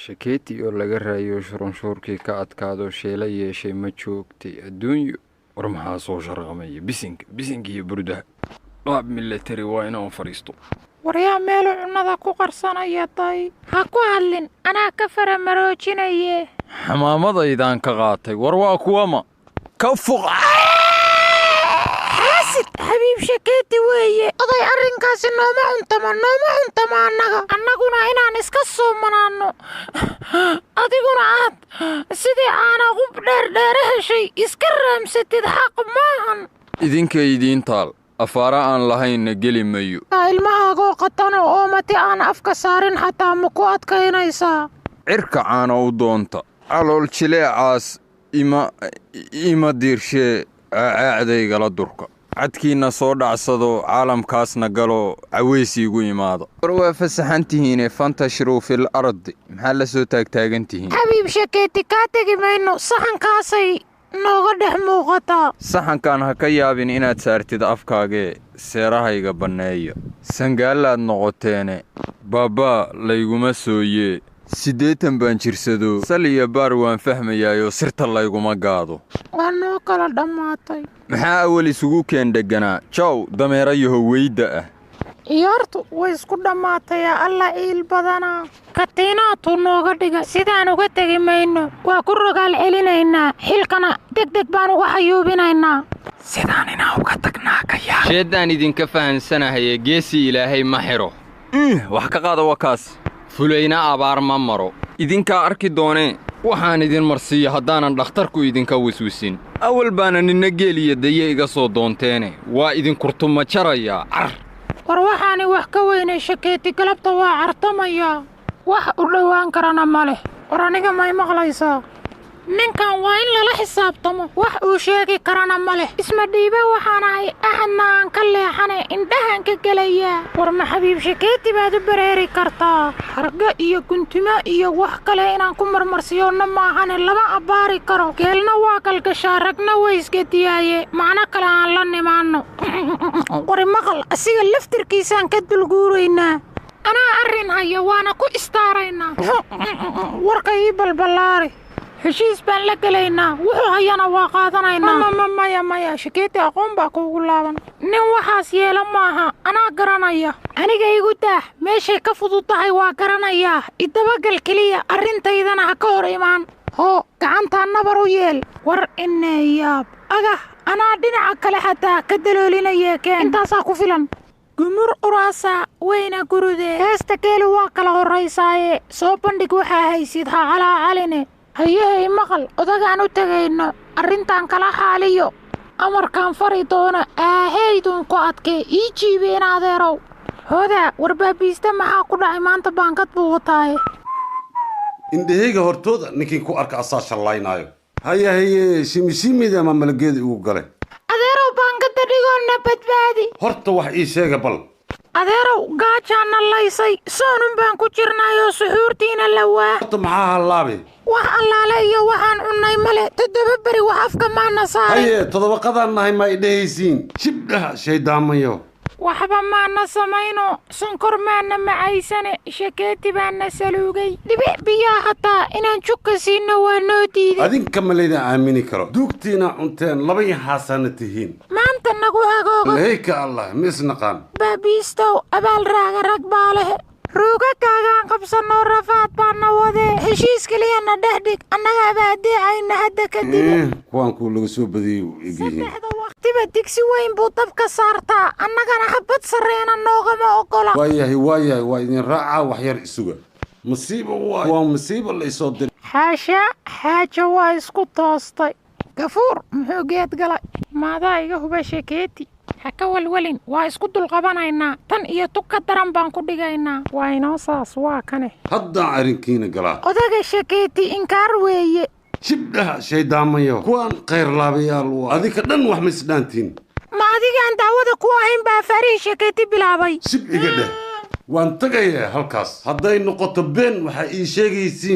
shakeeti oo laga raayo shurunshuurkii ka adkaado sheela yeeshay ma joogtay adduunyo war maxaa soo sharqamaya bisinka iyo burdaha qaab military waa inaan fariisto waryaa meel cunnada ku qarsanaya tay ha ku hadlin anaa ka faramaroojinaye xamaamadaydaan ka qaatay war waa kuwama ka fuq xaasid xabiib shakeeti weeye oday arrinkaasi nooma cuntama annaguna inaan iska soomanaanno adiguna aad sidii aana qub dheerdheere heshay iska raamsatid xaq maahan idinka idiin taal afaara aan lahaynna geli mayo ilmahaagoo qatano oo mati aan afka saarin xataa ma ku adkaynaysaa cirka caana u doonta calool jileecaas ima diirshee aacaadaygala durka cadkiinna soo dhacsado caalamkaasna galo cawaysiigu imaado war waa fasaxantihiine fantashiruu fil ardi maxaa la soo taagtaagantihiin xabiib shakeeti kaa tegi mayno saxankaasay nooga dhex muuqataa saxankaan ha ka yaabin inaad saartid afkaagee seerahayga banneeya sangaalaad noqoteene baabaa layguma sooyee 80 baan jirsado sal iyo baar waan fahmayaayoo sirta layguma gaado waa noo kala dhammaatay maxaa awal isugu keendheganaa jaw dameerayaho weyda ah ciyaartu way isku dhammaatayaa alla iil badanaa katiinaatu nooga dhiga sidaan uga tegi mayno waa ku rogaal celinaynaa xilkana degdeg baan uga xayuubinaynaa sidaan inaa uga tagnaa ka yaa sheeddaan idinka fahansanahaye geesii ilaahay ma xidho wax ka qaada waa kaas fulayna abaar ma maro idinkaa arki doonee waxaan idin marsiiyo haddaanan dhakhtarku idinka wiswisin awal baana ninna geeliya daye iga soo doonteene waa idin kurtuma jarayaa car war waxaani wax ka weynay shakeeti galabta waa cartamayaa wax u dhowaan karana ma leh war aniga may maqlaysaa ninkan waa in lala xisaabtamo wax uu sheegi karana ma leh isma dhiibe waxaanahay axadna aan ka leexane indhahaan ka gelayaa war ma xabiib shakeeti baad u bareeri kartaa harga iyo guntimo iyo wax kale inaan ku marmarsiyoonna maahane lama abbaari karo geelna waa galgashaa ragna way isgadiyaaye macno kale aan la nimaanno wari maqal asiga laftirkiisaan ka dulguuraynaa anaa arrin haya waana ku istaaraynaa warka ii balballaari heshiis baan la gelaynaa wuxuu hayana waa qaadanaynaa maya shakeeti aqoon baa kuugu laaban nin waxaas yeela maaha anaa garanaya aniga igu daah meeshay ka fududtahay waa garanayaa idabagal keliya arrintaydana ha ka hor imaan hoo gacantaa nabar u yeel war ineeyaab agah anaa dhinaca kale xataa ka daloolinayee keen intaasaa ku filan gumur uraasa weyna gurudee heesta geelu waa kala horraysaaye soo bandhig waxaa haysid ha calaacaline hayehay maqal odagaan u tegayno arrintaan kala xaaliyo amarkaan fari doono aahaydun ku adkee ii jiibeen adeerow hoodaa warbaabiista maxaa ku dhacay maanta baankad buu wataaye indhahayga hortooda ninkii ku arka asaa shallaynaayo haye shimishimida ama malageeda igu gale adeerow baankadda dhigoonna badbaadi horta wax ii sheega bal adeerow gaajaanna laysay soonun baan ku jirnaayoo suxuurtiina la waa horta maxaa hallaabe wax allaale iyo waxaan cunnay male 7 beri wax afka maana saaray haye 7 qadaan nahay ma idhahaysiin shibdhaha shaydaamayo waxba maana samayno sonkor maana macaysane shakeeti baana saluugay dhibic biyaa hataa inaan jugka siino waa noo diiday adinka ma laydan aamini karo duugtiina cunteen 2 xaasana tihiin maanta nagu hagooga lahayka allah ma isnaqaan baabiistow abaal raaga rag baa leh ruugagaagaan qabsanoo rafaad baana wadee heshiis keliyana dhexdhig annagaa baa adeecayna hadda kadib kuwaankuu laga soo badiyey egyihiin waqtiba digsi weyn buu dabka saartaa annagana habad sarreena noogama ogola waayahay waa idin raacaa wax yar isuga musiibo waa musiibo la isoo diray xaaja waa isku toostay gafuur muxuu geed galay maadaa iga huba shakeeti ha ka walwalin waa isku dulqabanaynaa tan iyo tug ka daran baan ku dhigaynaa waa inoo saas waa kane haddaan arrinkiina galaa odaga shakeeti inkaar weeye shibdhaha shaydaamayo kuwaan khayr laabayaal waa adinka dhan wax ma isdhaantiin ma adigaan daawada ku ahayn baa faarihii shakeeti bilaabay shib iga dheh waan tagayaa halkaas hadday noqoto been waxaa ii sheegaysiin